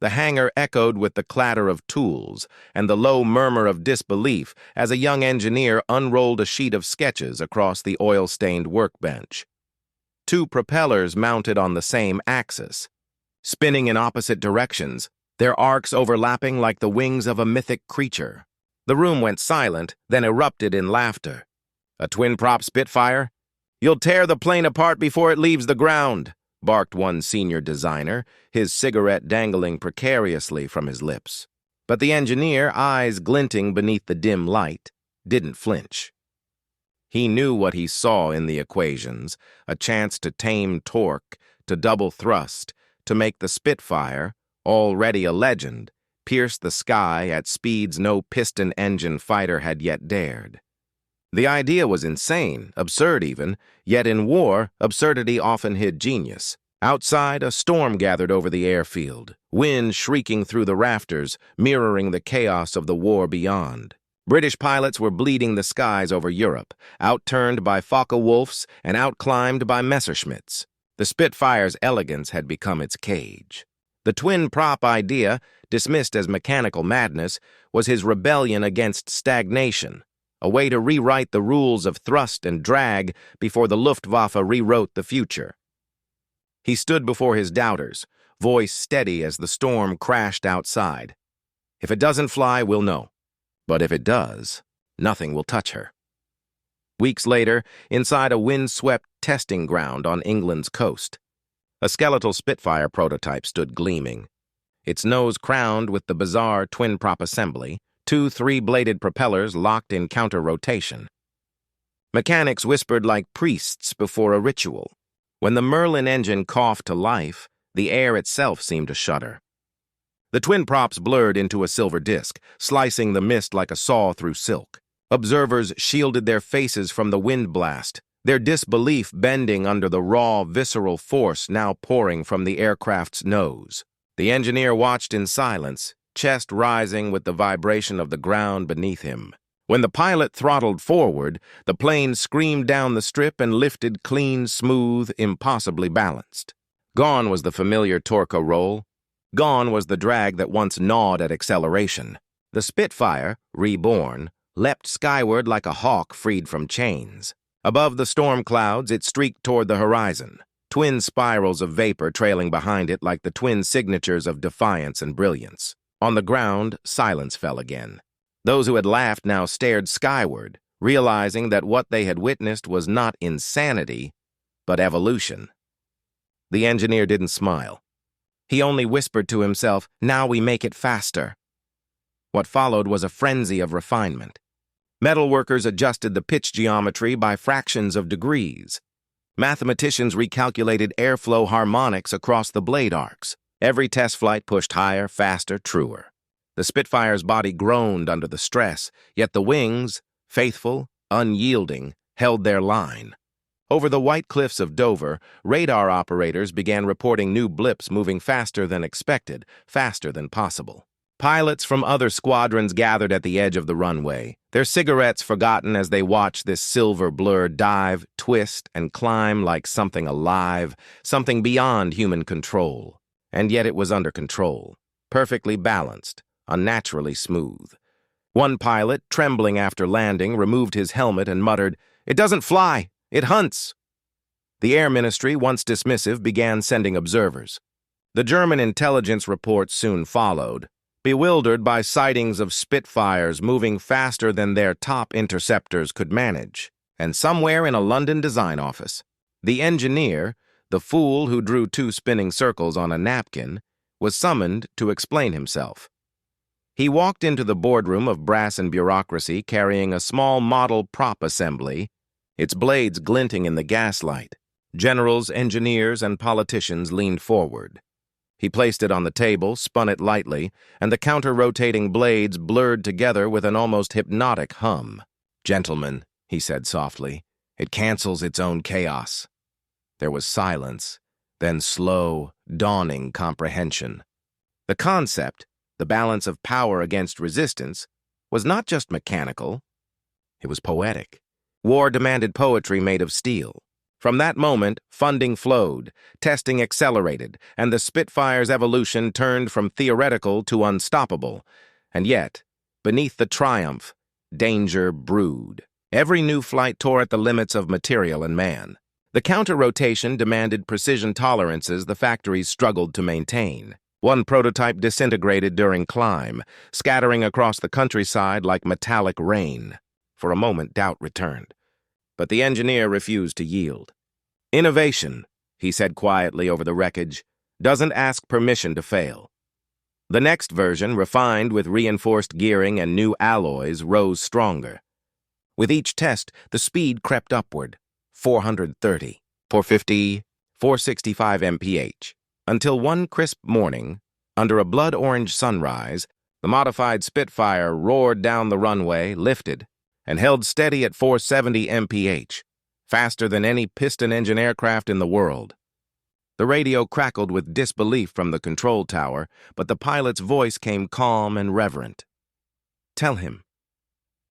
The hangar echoed with the clatter of tools and the low murmur of disbelief as a young engineer unrolled a sheet of sketches across the oil-stained workbench. Two propellers mounted on the same axis, spinning in opposite directions, their arcs overlapping like the wings of a mythic creature. The room went silent, then erupted in laughter. "A twin-prop Spitfire? You'll tear the plane apart before it leaves the ground," barked one senior designer, his cigarette dangling precariously from his lips. But the engineer, eyes glinting beneath the dim light, didn't flinch. He knew what he saw in the equations, a chance to tame torque, to double thrust, to make the Spitfire, already a legend, pierce the sky at speeds no piston-engine fighter had yet dared. The idea was insane, absurd even, yet in war, absurdity often hid genius. Outside, a storm gathered over the airfield, wind shrieking through the rafters, mirroring the chaos of the war beyond. British pilots were bleeding the skies over Europe, outturned by Focke-Wulfs and outclimbed by Messerschmitts. The Spitfire's elegance had become its cage. The twin-prop idea, dismissed as mechanical madness, was his rebellion against stagnation, a way to rewrite the rules of thrust and drag before the Luftwaffe rewrote the future. He stood before his doubters, voice steady as the storm crashed outside. "If it doesn't fly, we'll know. But if it does, nothing will touch her." Weeks later, inside a wind-swept testing ground on England's coast, a skeletal Spitfire prototype stood gleaming, its nose crowned with the bizarre twin-prop assembly, two three-bladed propellers locked in counter-rotation. Mechanics whispered like priests before a ritual. When the Merlin engine coughed to life, the air itself seemed to shudder. The twin props blurred into a silver disk, slicing the mist like a saw through silk. Observers shielded their faces from the wind blast, their disbelief bending under the raw, visceral force now pouring from the aircraft's nose. The engineer watched in silence, chest rising with the vibration of the ground beneath him. When the pilot throttled forward, the plane screamed down the strip and lifted clean, smooth, impossibly balanced. Gone was the familiar torque roll. Gone was the drag that once gnawed at acceleration. The Spitfire, reborn, leapt skyward like a hawk freed from chains. Above the storm clouds, it streaked toward the horizon, twin spirals of vapor trailing behind it like the twin signatures of defiance and brilliance. On the ground, silence fell again. Those who had laughed now stared skyward, realizing that what they had witnessed was not insanity, but evolution. The engineer didn't smile. He only whispered to himself, "Now we make it faster." What followed was a frenzy of refinement. Metalworkers adjusted the pitch geometry by fractions of degrees. Mathematicians recalculated airflow harmonics across the blade arcs. Every test flight pushed higher, faster, truer. The Spitfire's body groaned under the stress, yet the wings, faithful, unyielding, held their line. Over the white cliffs of Dover, radar operators began reporting new blips moving faster than expected, faster than possible. Pilots from other squadrons gathered at the edge of the runway, their cigarettes forgotten as they watched this silver blur dive, twist, and climb like something alive, something beyond human control. And yet it was under control, perfectly balanced, unnaturally smooth. One pilot, trembling after landing, removed his helmet and muttered, "It doesn't fly, it hunts." The Air Ministry, once dismissive, began sending observers. The German intelligence reports soon followed, bewildered by sightings of Spitfires moving faster than their top interceptors could manage. And somewhere in a London design office, the engineer, the fool who drew two spinning circles on a napkin, was summoned to explain himself. He walked into the boardroom of brass and bureaucracy carrying a small model prop assembly, its blades glinting in the gaslight. Generals, engineers, and politicians leaned forward. He placed it on the table, spun it lightly, and the counter-rotating blades blurred together with an almost hypnotic hum. "Gentlemen," he said softly, "it cancels its own chaos." There was silence, then slow, dawning comprehension. The concept, the balance of power against resistance, was not just mechanical. It was poetic. War demanded poetry made of steel. From that moment, funding flowed, testing accelerated, and the Spitfire's evolution turned from theoretical to unstoppable. And yet, beneath the triumph, danger brewed. Every new flight tore at the limits of material and man. The counter-rotation demanded precision tolerances the factories struggled to maintain. One prototype disintegrated during climb, scattering across the countryside like metallic rain. For a moment, doubt returned. But the engineer refused to yield. "Innovation," he said quietly over the wreckage, "doesn't ask permission to fail." The next version, refined with reinforced gearing and new alloys, rose stronger. With each test, the speed crept upward, 430, 450, 465 MPH, until one crisp morning, under a blood-orange sunrise, the modified Spitfire roared down the runway, lifted, and held steady at 470 MPH, faster than any piston-engine aircraft in the world. The radio crackled with disbelief from the control tower, but the pilot's voice came calm and reverent. "Tell him."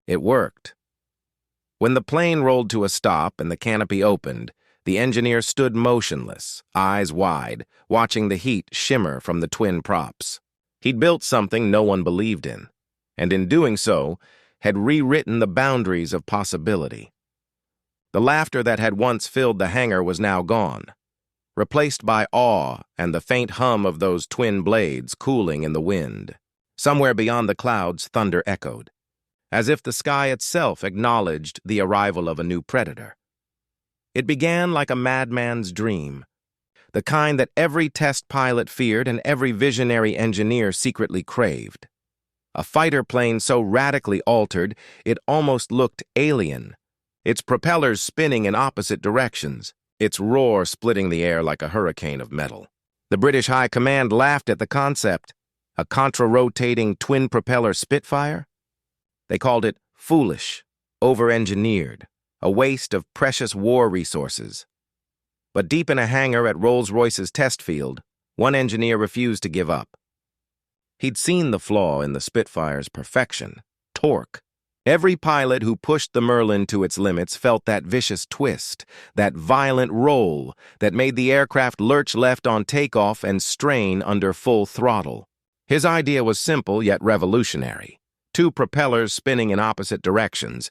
It worked. When the plane rolled to a stop and the canopy opened, the engineer stood motionless, eyes wide, watching the heat shimmer from the twin props. He'd built something no one believed in, and in doing so, had rewritten the boundaries of possibility. The laughter that had once filled the hangar was now gone, replaced by awe and the faint hum of those twin blades cooling in the wind. Somewhere beyond the clouds, thunder echoed, as if the sky itself acknowledged the arrival of a new predator. It began like a madman's dream, the kind that every test pilot feared and every visionary engineer secretly craved. A fighter plane so radically altered it almost looked alien, its propellers spinning in opposite directions, its roar splitting the air like a hurricane of metal. The British High Command laughed at the concept. A contra-rotating twin-propeller Spitfire? They called it foolish, over-engineered, a waste of precious war resources. But deep in a hangar at Rolls-Royce's test field, one engineer refused to give up. He'd seen the flaw in the Spitfire's perfection, torque. Every pilot who pushed the Merlin to its limits felt that vicious twist, that violent roll that made the aircraft lurch left on takeoff and strain under full throttle. His idea was simple yet revolutionary. Two propellers spinning in opposite directions,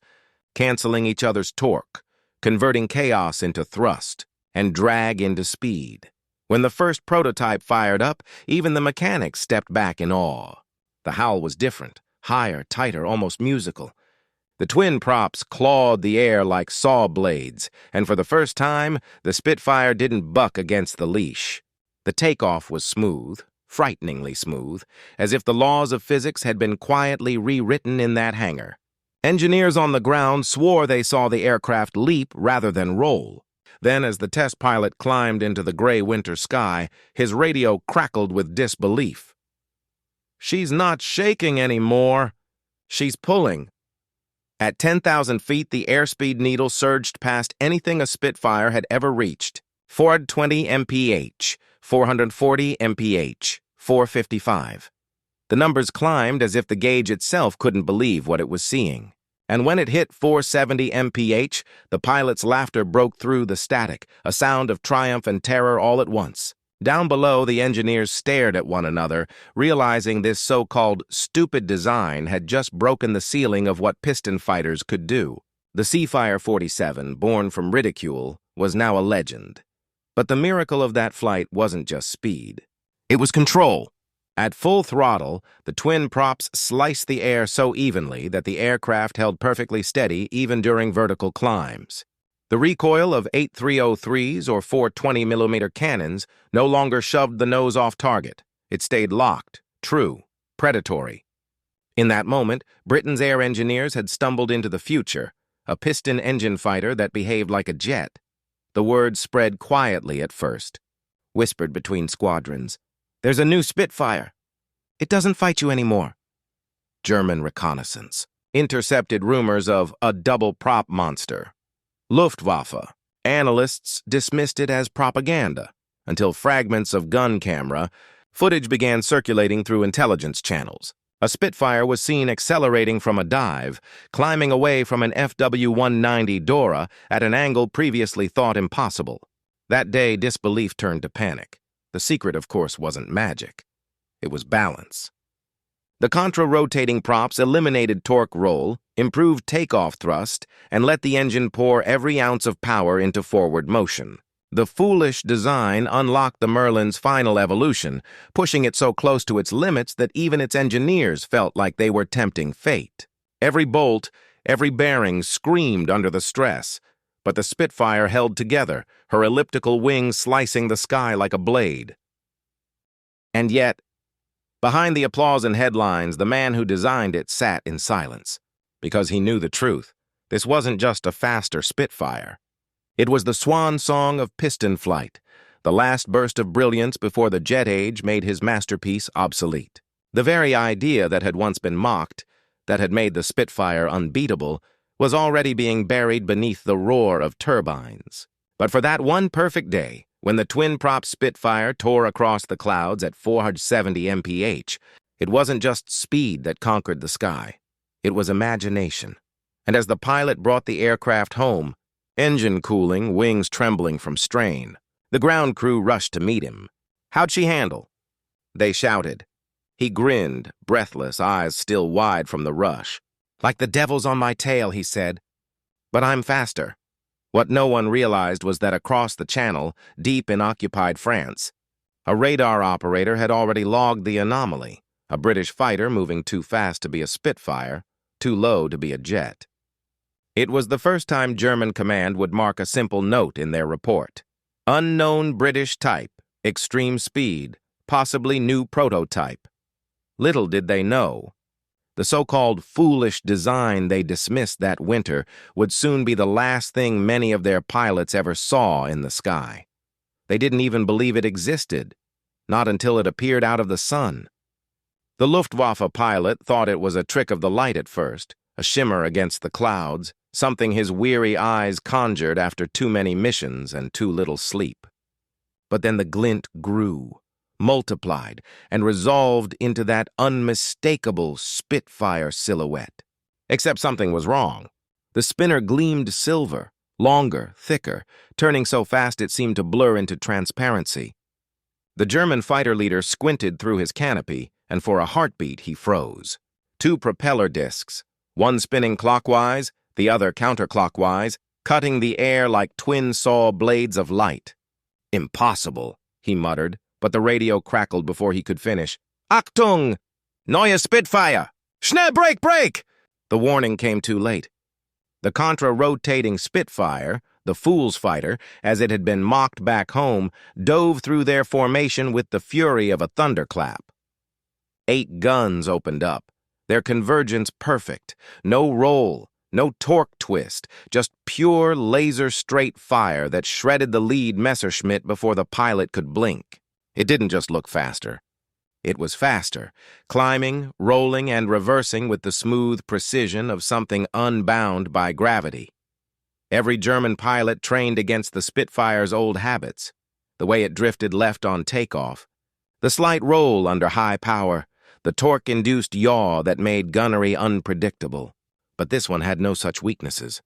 canceling each other's torque, converting chaos into thrust, and drag into speed. When the first prototype fired up, even the mechanics stepped back in awe. The howl was different, higher, tighter, almost musical. The twin props clawed the air like saw blades, and for the first time, the Spitfire didn't buck against the leash. The takeoff was smooth, frighteningly smooth, as if the laws of physics had been quietly rewritten in that hangar. Engineers on the ground swore they saw the aircraft leap rather than roll. Then, as the test pilot climbed into the gray winter sky, his radio crackled with disbelief. "She's not shaking anymore. She's pulling." At 10,000 feet, the airspeed needle surged past anything a Spitfire had ever reached. 420 MPH, 440 MPH, 455. The numbers climbed as if the gauge itself couldn't believe what it was seeing. And when it hit 470 MPH, the pilot's laughter broke through the static, a sound of triumph and terror all at once. Down below, the engineers stared at one another, realizing this so-called stupid design had just broken the ceiling of what piston fighters could do. The Seafire 47, born from ridicule, was now a legend. But the miracle of that flight wasn't just speed. It was control. At full throttle, the twin props sliced the air so evenly that the aircraft held perfectly steady even during vertical climbs. The recoil of 8303s or 420mm cannons no longer shoved the nose off target. It stayed locked, true, predatory. In that moment, Britain's air engineers had stumbled into the future, a piston-engine fighter that behaved like a jet. The word spread quietly at first, whispered between squadrons. "There's a new Spitfire. It doesn't fight you anymore." German reconnaissance intercepted rumors of a double-prop monster. Luftwaffe. Analysts dismissed it as propaganda, until fragments of gun camera footage began circulating through intelligence channels. A Spitfire was seen accelerating from a dive, climbing away from an FW-190 Dora at an angle previously thought impossible. That day, disbelief turned to panic. The secret, of course, wasn't magic. It was balance. The contra-rotating props eliminated torque roll, improved takeoff thrust, and let the engine pour every ounce of power into forward motion. The foolish design unlocked the Merlin's final evolution, pushing it so close to its limits that even its engineers felt like they were tempting fate. Every bolt, every bearing screamed under the stress, but the Spitfire held together, her elliptical wings slicing the sky like a blade. And yet, behind the applause and headlines, the man who designed it sat in silence, because he knew the truth. This wasn't just a faster Spitfire. It was the swan song of piston flight, the last burst of brilliance before the jet age made his masterpiece obsolete. The very idea that had once been mocked, that had made the Spitfire unbeatable, was already being buried beneath the roar of turbines. But for that one perfect day, when the twin-prop Spitfire tore across the clouds at 470 MPH, it wasn't just speed that conquered the sky. It was imagination. And as the pilot brought the aircraft home, engine cooling, wings trembling from strain, the ground crew rushed to meet him. "How'd she handle?" They shouted. He grinned, breathless, eyes still wide from the rush. "Like the devil's on my tail," he said. "But I'm faster." What no one realized was that across the channel, deep in occupied France, a radar operator had already logged the anomaly, a British fighter moving too fast to be a Spitfire, too low to be a jet. It was the first time German command would mark a simple note in their report. Unknown British type, extreme speed, possibly new prototype. Little did they know. The so-called foolish design they dismissed that winter would soon be the last thing many of their pilots ever saw in the sky. They didn't even believe it existed, not until it appeared out of the sun. The Luftwaffe pilot thought it was a trick of the light at first, a shimmer against the clouds, something his weary eyes conjured after too many missions and too little sleep. But then the glint grew, multiplied, and resolved into that unmistakable Spitfire silhouette. Except something was wrong. The spinner gleamed silver, longer, thicker, turning so fast it seemed to blur into transparency. The German fighter leader squinted through his canopy, and for a heartbeat he froze. Two propeller discs, one spinning clockwise, the other counterclockwise, cutting the air like twin saw blades of light. "Impossible," he muttered, but the radio crackled before he could finish. "Achtung! Neue Spitfire! Schnell brake! The warning came too late. The contra-rotating Spitfire, the fool's fighter, as it had been mocked back home, dove through their formation with the fury of a thunderclap. 8 guns opened up, their convergence perfect, no roll, no torque twist, just pure laser-straight fire that shredded the lead Messerschmitt before the pilot could blink. It didn't just look faster. It was faster, climbing, rolling, and reversing with the smooth precision of something unbound by gravity. Every German pilot trained against the Spitfire's old habits, the way it drifted left on takeoff, the slight roll under high power, the torque-induced yaw that made gunnery unpredictable. But this one had no such weaknesses.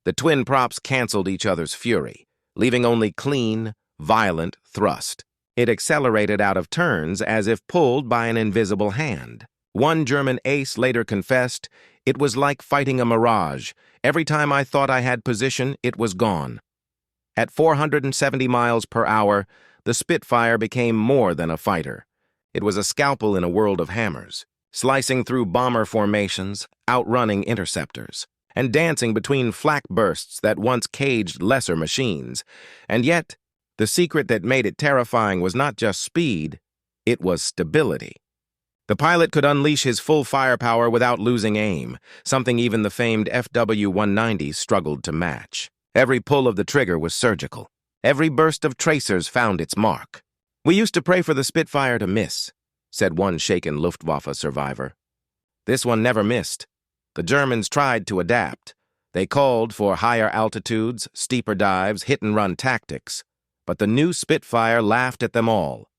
The twin props canceled each other's fury, leaving only clean, violent thrust. It accelerated out of turns as if pulled by an invisible hand. One German ace later confessed, "It was like fighting a mirage. Every time I thought I had position, it was gone." At 470 miles per hour, the Spitfire became more than a fighter. It was a scalpel in a world of hammers, slicing through bomber formations, outrunning interceptors, and dancing between flak bursts that once caged lesser machines. And yet, the secret that made it terrifying was not just speed, it was stability. The pilot could unleash his full firepower without losing aim, something even the famed FW-190 struggled to match. Every pull of the trigger was surgical. Every burst of tracers found its mark. "We used to pray for the Spitfire to miss," said one shaken Luftwaffe survivor. This one never missed. The Germans tried to adapt. They called for higher altitudes, steeper dives, hit-and-run tactics. But the new Spitfire laughed at them all.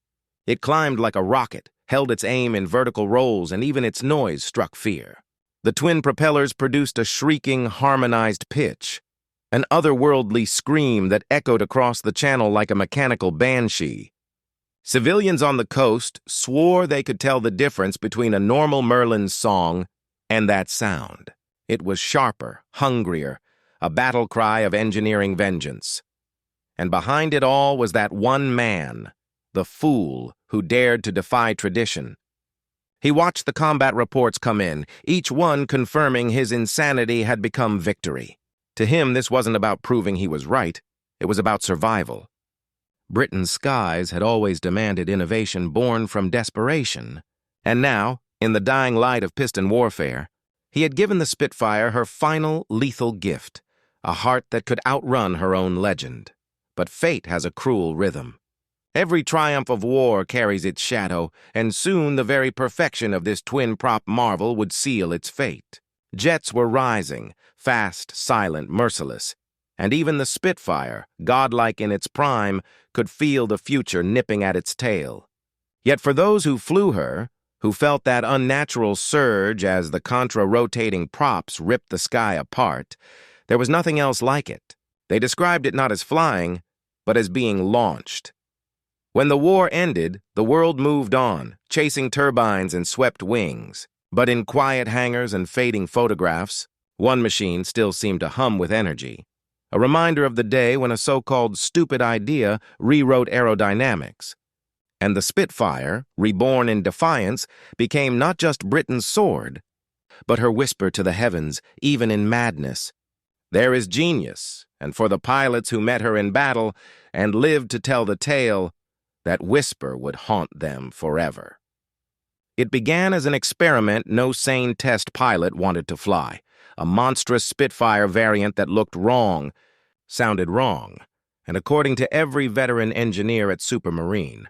It climbed like a rocket, held its aim in vertical rolls, and even its noise struck fear. The twin propellers produced a shrieking, harmonized pitch, an otherworldly scream that echoed across the channel like a mechanical banshee. Civilians on the coast swore they could tell the difference between a normal Merlin song and that sound. It was sharper, hungrier, a battle cry of engineering vengeance. And behind it all was that one man, the fool who dared to defy tradition. He watched the combat reports come in, each one confirming his insanity had become victory. To him, this wasn't about proving he was right. It was about survival. Britain's skies had always demanded innovation born from desperation, and now, in the dying light of piston warfare, he had given the Spitfire her final lethal gift, a heart that could outrun her own legend. But fate has a cruel rhythm. Every triumph of war carries its shadow, and soon the very perfection of this twin-prop marvel would seal its fate. Jets were rising, fast, silent, merciless, and even the Spitfire, godlike in its prime, could feel the future nipping at its tail. Yet for those who flew her, who felt that unnatural surge as the contra-rotating props ripped the sky apart, there was nothing else like it. They described it not as flying, but as being launched. When the war ended, the world moved on, chasing turbines and swept wings. But in quiet hangars and fading photographs, one machine still seemed to hum with energy, a reminder of the day when a so-called stupid idea rewrote aerodynamics. And the Spitfire, reborn in defiance, became not just Britain's sword, but her whisper to the heavens, even in madness. There is genius, and for the pilots who met her in battle and lived to tell the tale, that whisper would haunt them forever. It began as an experiment no sane test pilot wanted to fly, a monstrous Spitfire variant that looked wrong, sounded wrong, and according to every veteran engineer at Supermarine,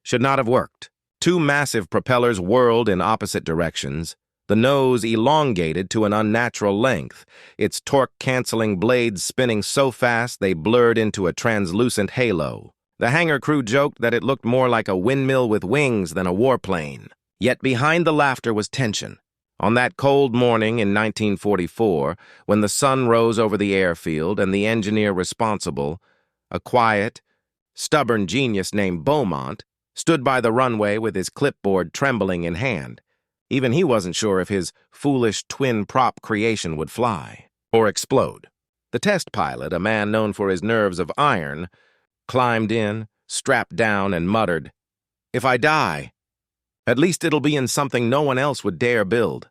should not have worked. Two massive propellers whirled in opposite directions, the nose elongated to an unnatural length, its torque-canceling blades spinning so fast they blurred into a translucent halo. The hangar crew joked that it looked more like a windmill with wings than a warplane. Yet behind the laughter was tension. On that cold morning in 1944, when the sun rose over the airfield and the engineer responsible, a quiet, stubborn genius named Beaumont, stood by the runway with his clipboard trembling in hand. Even he wasn't sure if his foolish twin-prop creation would fly or explode. The test pilot, a man known for his nerves of iron, climbed in, strapped down, and muttered, "If I die, at least it'll be in something no one else would dare build."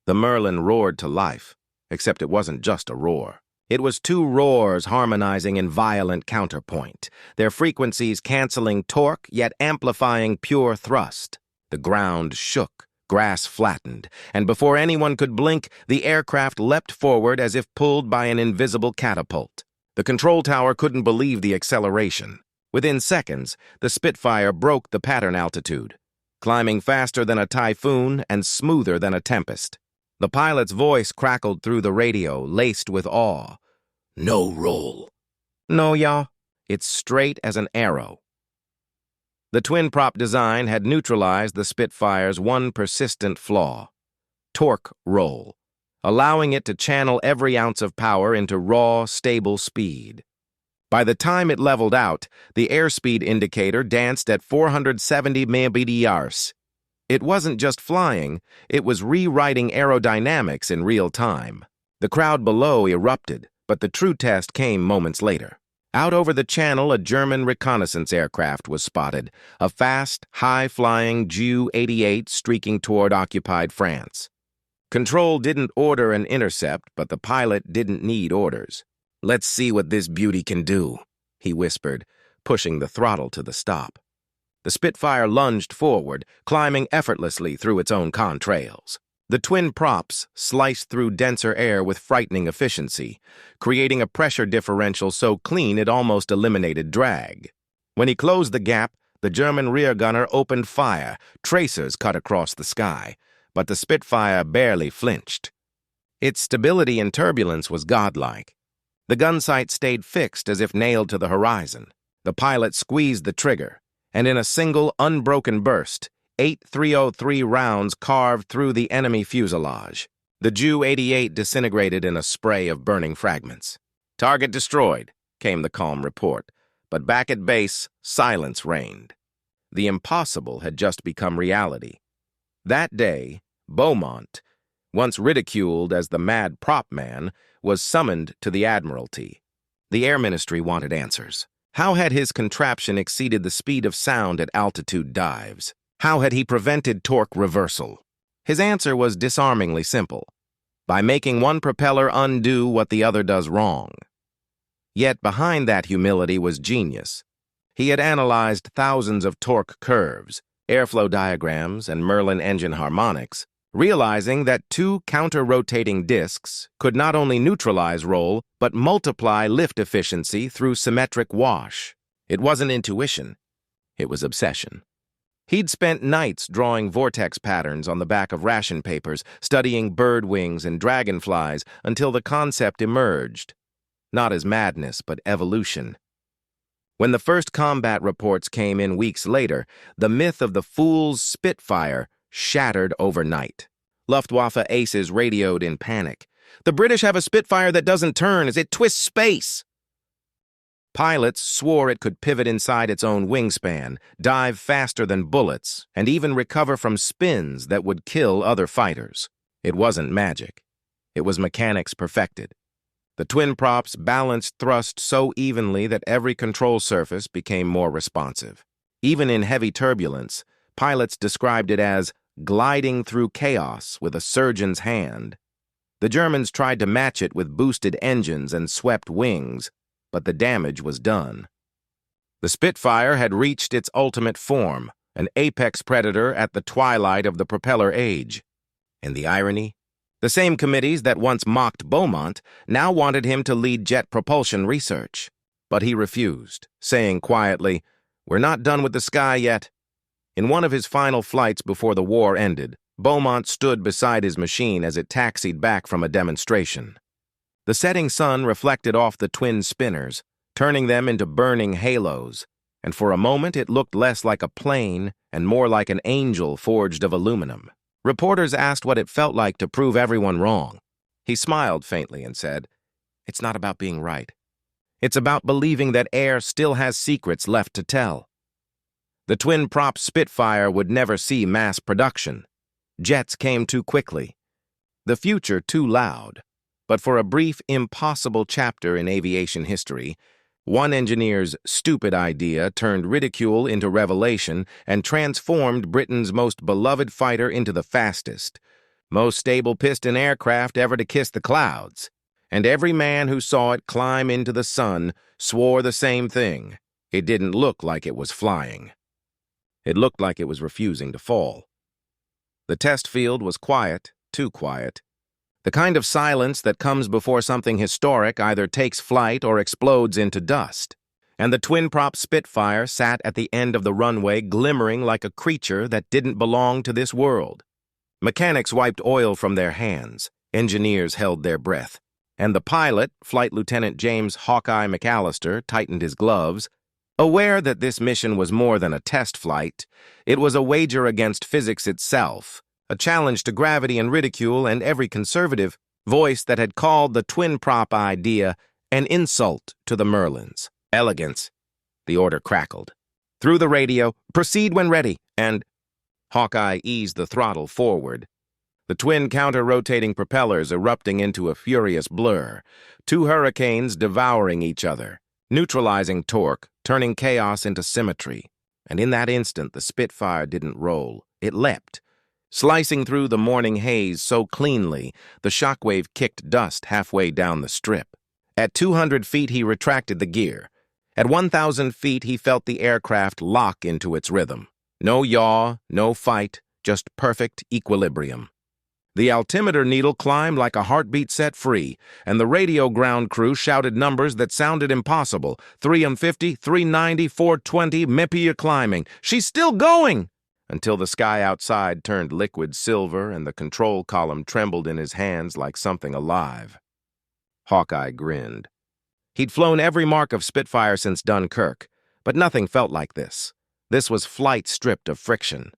The Merlin roared to life, except it wasn't just a roar. It was two roars harmonizing in violent counterpoint, their frequencies canceling torque yet amplifying pure thrust. The ground shook, grass flattened, and before anyone could blink, the aircraft leapt forward as if pulled by an invisible catapult. The control tower couldn't believe the acceleration. Within seconds, the Spitfire broke the pattern altitude, climbing faster than a typhoon and smoother than a tempest. The pilot's voice crackled through the radio, laced with awe. "No roll." "No, y'all. It's straight as an arrow." The twin-prop design had neutralized the Spitfire's one persistent flaw: torque roll, allowing it to channel every ounce of power into raw, stable speed. By the time it leveled out, the airspeed indicator danced at 470 mph. It wasn't just flying, it was rewriting aerodynamics in real time. The crowd below erupted, but the true test came moments later. Out over the channel, a German reconnaissance aircraft was spotted, a fast, high-flying Ju-88 streaking toward occupied France. Control didn't order an intercept, but the pilot didn't need orders. "Let's see what this beauty can do," he whispered, pushing the throttle to the stop. The Spitfire lunged forward, climbing effortlessly through its own contrails. The twin props sliced through denser air with frightening efficiency, creating a pressure differential so clean it almost eliminated drag. When he closed the gap, the German rear gunner opened fire, tracers cut across the sky, but the Spitfire barely flinched. Its stability in turbulence was godlike. The gun sight stayed fixed as if nailed to the horizon. The pilot squeezed the trigger, and in a single, unbroken burst, 8 .303 rounds carved through the enemy fuselage. The Ju-88 disintegrated in a spray of burning fragments. "Target destroyed," came the calm report, but back at base, silence reigned. The impossible had just become reality. That day, Beaumont, once ridiculed as the mad prop man, was summoned to the Admiralty. The Air Ministry wanted answers. How had his contraption exceeded the speed of sound at altitude dives? How had he prevented torque reversal? His answer was disarmingly simple: by making one propeller undo what the other does wrong. Yet behind that humility was genius. He had analyzed thousands of torque curves, airflow diagrams, and Merlin engine harmonics, realizing that two counter-rotating disks could not only neutralize roll, but multiply lift efficiency through symmetric wash. It wasn't intuition. It was obsession. He'd spent nights drawing vortex patterns on the back of ration papers, studying bird wings and dragonflies until the concept emerged. Not as madness, but evolution. When the first combat reports came in weeks later, the myth of the fool's Spitfire shattered overnight. Luftwaffe aces radioed in panic. "The British have a Spitfire that doesn't turn as it twists space." Pilots swore it could pivot inside its own wingspan, dive faster than bullets, and even recover from spins that would kill other fighters. It wasn't magic. It was mechanics perfected. The twin props balanced thrust so evenly that every control surface became more responsive. Even in heavy turbulence, pilots described it as gliding through chaos with a surgeon's hand. The Germans tried to match it with boosted engines and swept wings, but the damage was done. The Spitfire had reached its ultimate form, an apex predator at the twilight of the propeller age. And the irony? The same committees that once mocked Beaumont now wanted him to lead jet propulsion research. But he refused, saying quietly, "We're not done with the sky yet." In one of his final flights before the war ended, Beaumont stood beside his machine as it taxied back from a demonstration. The setting sun reflected off the twin spinners, turning them into burning halos, and for a moment it looked less like a plane and more like an angel forged of aluminum. Reporters asked what it felt like to prove everyone wrong. He smiled faintly and said, "It's not about being right. It's about believing that air still has secrets left to tell." The twin-prop Spitfire would never see mass production. Jets came too quickly. The future too loud. But for a brief, impossible chapter in aviation history, one engineer's stupid idea turned ridicule into revelation and transformed Britain's most beloved fighter into the fastest, most stable piston aircraft ever to kiss the clouds. And every man who saw it climb into the sun swore the same thing: it didn't look like it was flying. It looked like it was refusing to fall. The test field was quiet, too quiet. The kind of silence that comes before something historic either takes flight or explodes into dust. And the twin-prop Spitfire sat at the end of the runway glimmering like a creature that didn't belong to this world. Mechanics wiped oil from their hands. Engineers held their breath. And the pilot, Flight Lieutenant James Hawkeye McAllister, tightened his gloves. Aware that this mission was more than a test flight, it was a wager against physics itself, a challenge to gravity and ridicule and every conservative voice that had called the twin-prop idea an insult to the Merlins. "Elegance," the order crackled. Through the radio, "Proceed when ready," and Hawkeye eased the throttle forward. The twin counter-rotating propellers erupting into a furious blur, two hurricanes devouring each other, neutralizing torque, turning chaos into symmetry. And in that instant, the Spitfire didn't roll. It leapt. Slicing through the morning haze so cleanly, the shockwave kicked dust halfway down the strip. At 200 feet, he retracted the gear. At 1,000 feet, he felt the aircraft lock into its rhythm. No yaw, no fight, just perfect equilibrium. The altimeter needle climbed like a heartbeat set free, and the radio ground crew shouted numbers that sounded impossible. 350, 390, 420, MPH climbing. "She's still going!" Until the sky outside turned liquid silver and the control column trembled in his hands like something alive. Hawkeye grinned. He'd flown every mark of Spitfire since Dunkirk, but nothing felt like this. This was flight stripped of friction.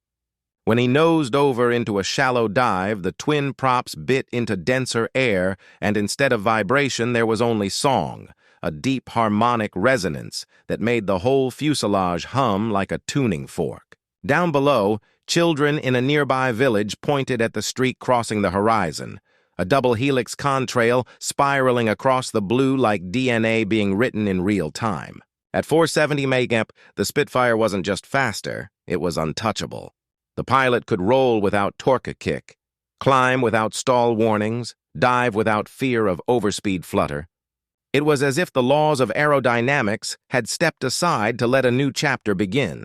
When he nosed over into a shallow dive, the twin props bit into denser air, and instead of vibration, there was only song, a deep harmonic resonance that made the whole fuselage hum like a tuning fork. Down below, children in a nearby village pointed at the streak crossing the horizon, a double helix contrail spiraling across the blue like DNA being written in real time. At 470 megap, the Spitfire wasn't just faster, it was untouchable. The pilot could roll without torque kick, climb without stall warnings, dive without fear of overspeed flutter. It was as if the laws of aerodynamics had stepped aside to let a new chapter begin.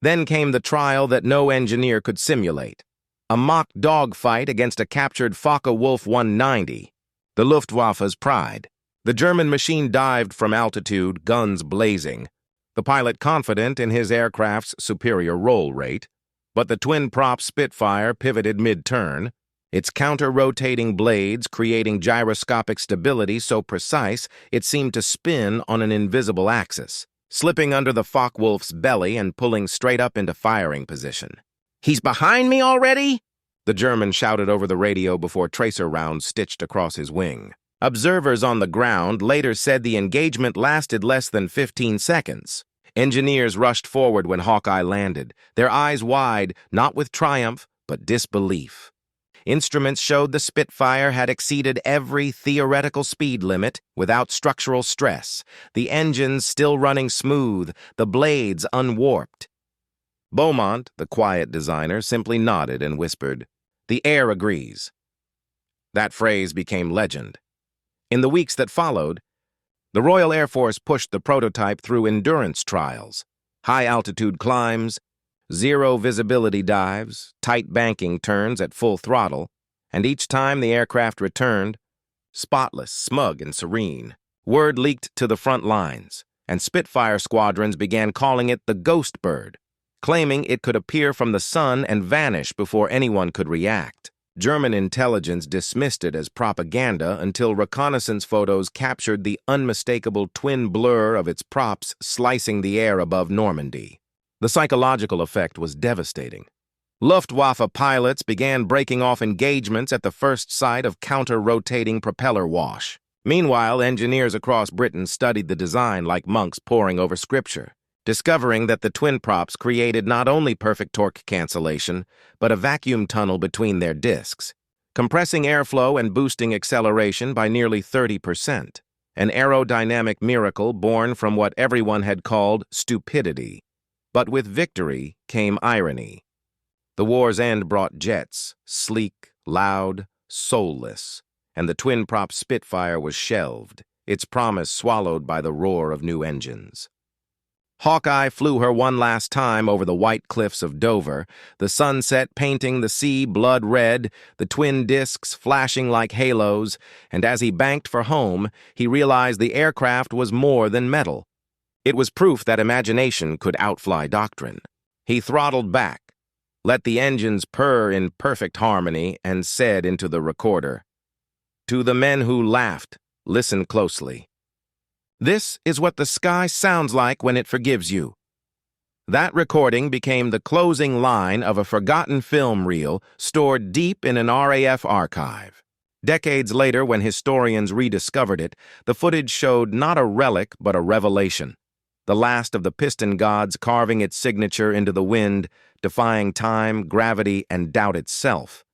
Then came the trial that no engineer could simulate, a mock dogfight against a captured Focke-Wulf 190, the Luftwaffe's pride. The German machine dived from altitude, guns blazing, the pilot confident in his aircraft's superior roll rate. But the twin-prop Spitfire pivoted mid-turn, its counter-rotating blades creating gyroscopic stability so precise it seemed to spin on an invisible axis, slipping under the Focke-Wulf's belly and pulling straight up into firing position. "He's behind me already?" the German shouted over the radio before tracer rounds stitched across his wing. Observers on the ground later said the engagement lasted less than 15 seconds. Engineers rushed forward when Hawkeye landed, their eyes wide, not with triumph, but disbelief. Instruments showed the Spitfire had exceeded every theoretical speed limit without structural stress, the engines still running smooth, the blades unwarped. Beaumont, the quiet designer, simply nodded and whispered, "The air agrees." That phrase became legend. In the weeks that followed, the Royal Air Force pushed the prototype through endurance trials, high-altitude climbs, zero-visibility dives, tight banking turns at full throttle, and each time the aircraft returned, spotless, smug, and serene, word leaked to the front lines, and Spitfire squadrons began calling it the Ghost Bird, claiming it could appear from the sun and vanish before anyone could react. German intelligence dismissed it as propaganda until reconnaissance photos captured the unmistakable twin blur of its props slicing the air above Normandy. The psychological effect was devastating. Luftwaffe pilots began breaking off engagements at the first sight of counter-rotating propeller wash. Meanwhile, engineers across Britain studied the design like monks poring over scripture, discovering that the twin props created not only perfect torque cancellation, but a vacuum tunnel between their discs, compressing airflow and boosting acceleration by nearly 30%, an aerodynamic miracle born from what everyone had called stupidity. But with victory came irony. The war's end brought jets, sleek, loud, soulless, and the twin-prop Spitfire was shelved, its promise swallowed by the roar of new engines. Hawkeye flew her one last time over the white cliffs of Dover, the sunset painting the sea blood red, the twin discs flashing like halos, and as he banked for home, he realized the aircraft was more than metal. It was proof that imagination could outfly doctrine. He throttled back, let the engines purr in perfect harmony, and said into the recorder, "To the men who laughed, listen closely. This is what the sky sounds like when it forgives you." That recording became the closing line of a forgotten film reel stored deep in an RAF archive. Decades later, when historians rediscovered it, the footage showed not a relic but a revelation. The last of the piston gods carving its signature into the wind, defying time, gravity, and doubt itself.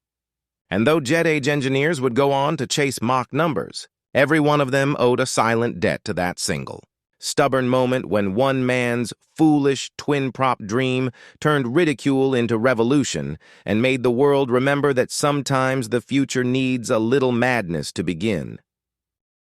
And though jet-age engineers would go on to chase Mach numbers, every one of them owed a silent debt to that single, stubborn moment when one man's foolish twin-prop dream turned ridicule into revolution and made the world remember that sometimes the future needs a little madness to begin.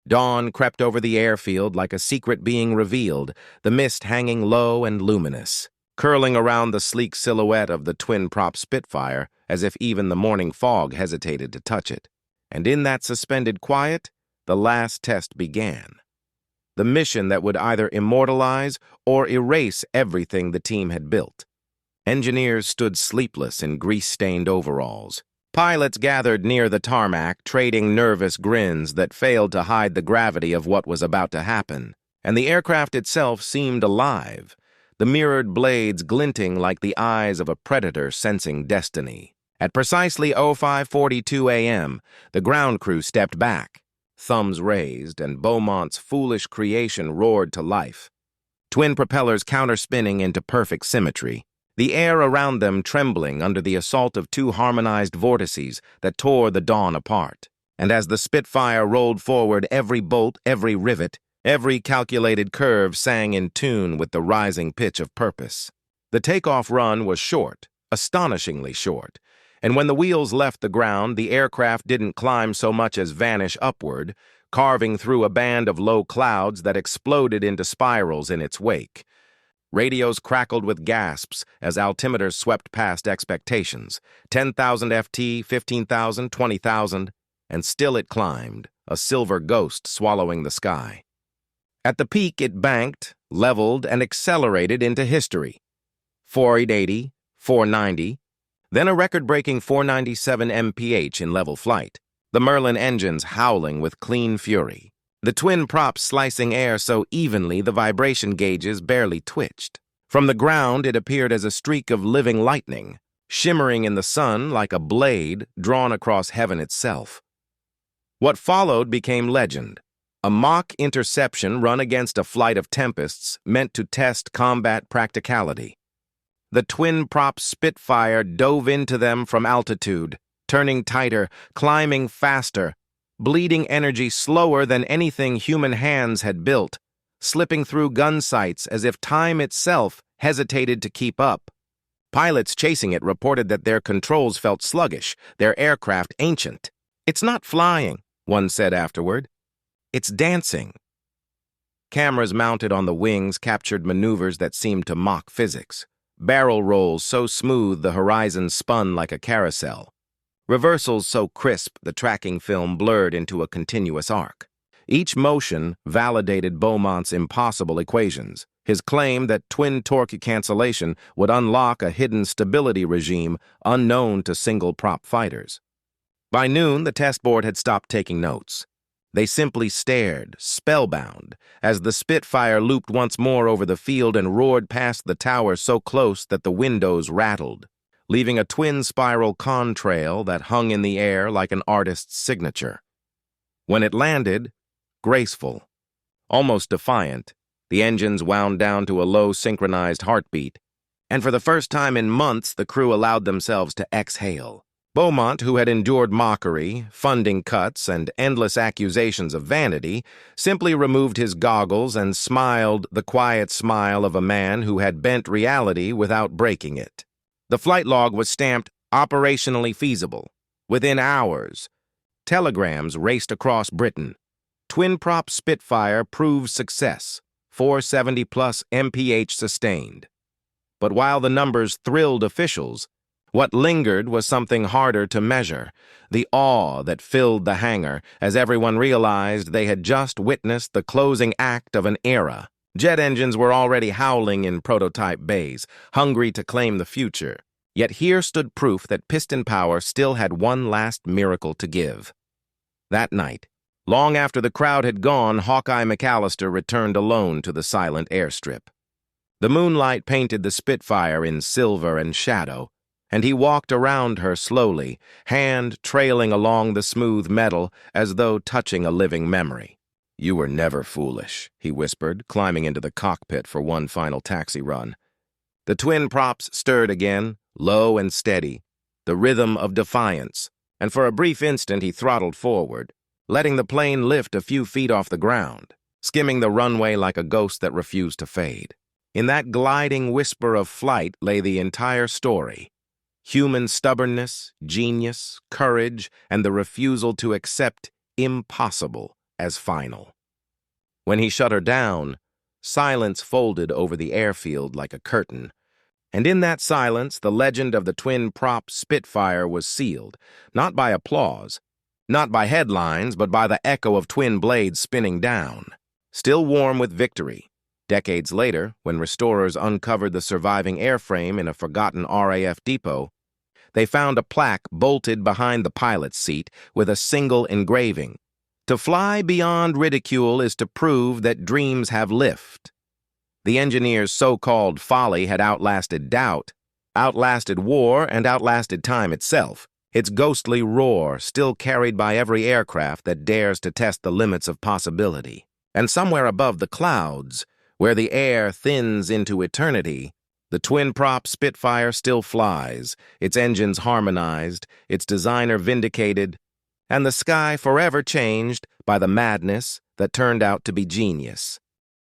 Dawn crept over the airfield like a secret being revealed, the mist hanging low and luminous, curling around the sleek silhouette of the twin-prop Spitfire as if even the morning fog hesitated to touch it. And in that suspended quiet, the last test began. The mission that would either immortalize or erase everything the team had built. Engineers stood sleepless in grease-stained overalls. Pilots gathered near the tarmac, trading nervous grins that failed to hide the gravity of what was about to happen. And the aircraft itself seemed alive, the mirrored blades glinting like the eyes of a predator sensing destiny. At precisely 05:42 a.m., the ground crew stepped back, thumbs raised, and Beaumont's foolish creation roared to life. Twin propellers counter-spinning into perfect symmetry, the air around them trembling under the assault of two harmonized vortices that tore the dawn apart. And as the Spitfire rolled forward, every bolt, every rivet, every calculated curve sang in tune with the rising pitch of purpose. The takeoff run was short, astonishingly short, and when the wheels left the ground, the aircraft didn't climb so much as vanish upward, carving through a band of low clouds that exploded into spirals in its wake. Radios crackled with gasps as altimeters swept past expectations. 10,000 FT, 15,000, 20,000, and still it climbed, a silver ghost swallowing the sky. At the peak, it banked, leveled, and accelerated into history. 480, 490, then a record-breaking 497 MPH in level flight, the Merlin engines howling with clean fury. The twin props slicing air so evenly the vibration gauges barely twitched. From the ground, it appeared as a streak of living lightning, shimmering in the sun like a blade drawn across heaven itself. What followed became legend, a mock interception run against a flight of tempests meant to test combat practicality. The twin-prop Spitfire dove into them from altitude, turning tighter, climbing faster, bleeding energy slower than anything human hands had built, slipping through gun sights as if time itself hesitated to keep up. Pilots chasing it reported that their controls felt sluggish, their aircraft ancient. "It's not flying," one said afterward. "It's dancing." Cameras mounted on the wings captured maneuvers that seemed to mock physics. Barrel rolls so smooth the horizon spun like a carousel. Reversals so crisp the tracking film blurred into a continuous arc. Each motion validated Beaumont's impossible equations, his claim that twin torque cancellation would unlock a hidden stability regime unknown to single-prop fighters. By noon, the test board had stopped taking notes. They simply stared, spellbound, as the Spitfire looped once more over the field and roared past the tower so close that the windows rattled, leaving a twin-spiral contrail that hung in the air like an artist's signature. When it landed, graceful, almost defiant, the engines wound down to a low synchronized heartbeat, and for the first time in months the crew allowed themselves to exhale. Beaumont, who had endured mockery, funding cuts, and endless accusations of vanity, simply removed his goggles and smiled the quiet smile of a man who had bent reality without breaking it. The flight log was stamped operationally feasible. Within hours, telegrams raced across Britain. Twin-prop Spitfire proved success, 470-plus MPH sustained. But while the numbers thrilled officials, what lingered was something harder to measure, the awe that filled the hangar as everyone realized they had just witnessed the closing act of an era. Jet engines were already howling in prototype bays, hungry to claim the future. Yet here stood proof that piston power still had one last miracle to give. That night, long after the crowd had gone, Hawkeye McAllister returned alone to the silent airstrip. The moonlight painted the Spitfire in silver and shadow, and he walked around her slowly, hand trailing along the smooth metal as though touching a living memory. "You were never foolish," he whispered, climbing into the cockpit for one final taxi run. The twin props stirred again, low and steady, the rhythm of defiance, and for a brief instant he throttled forward, letting the plane lift a few feet off the ground, skimming the runway like a ghost that refused to fade. In that gliding whisper of flight lay the entire story. Human stubbornness, genius, courage, and the refusal to accept impossible as final. When he shut her down, silence folded over the airfield like a curtain, and in that silence the legend of the twin-prop Spitfire was sealed, not by applause, not by headlines, but by the echo of twin blades spinning down. Still warm with victory, decades later, when restorers uncovered the surviving airframe in a forgotten RAF depot, they found a plaque bolted behind the pilot's seat with a single engraving. "To fly beyond ridicule is to prove that dreams have lift." The engineer's so-called folly had outlasted doubt, outlasted war, and outlasted time itself, its ghostly roar still carried by every aircraft that dares to test the limits of possibility. And somewhere above the clouds, where the air thins into eternity, the twin-prop Spitfire still flies, its engines harmonized, its designer vindicated, and the sky forever changed by the madness that turned out to be genius.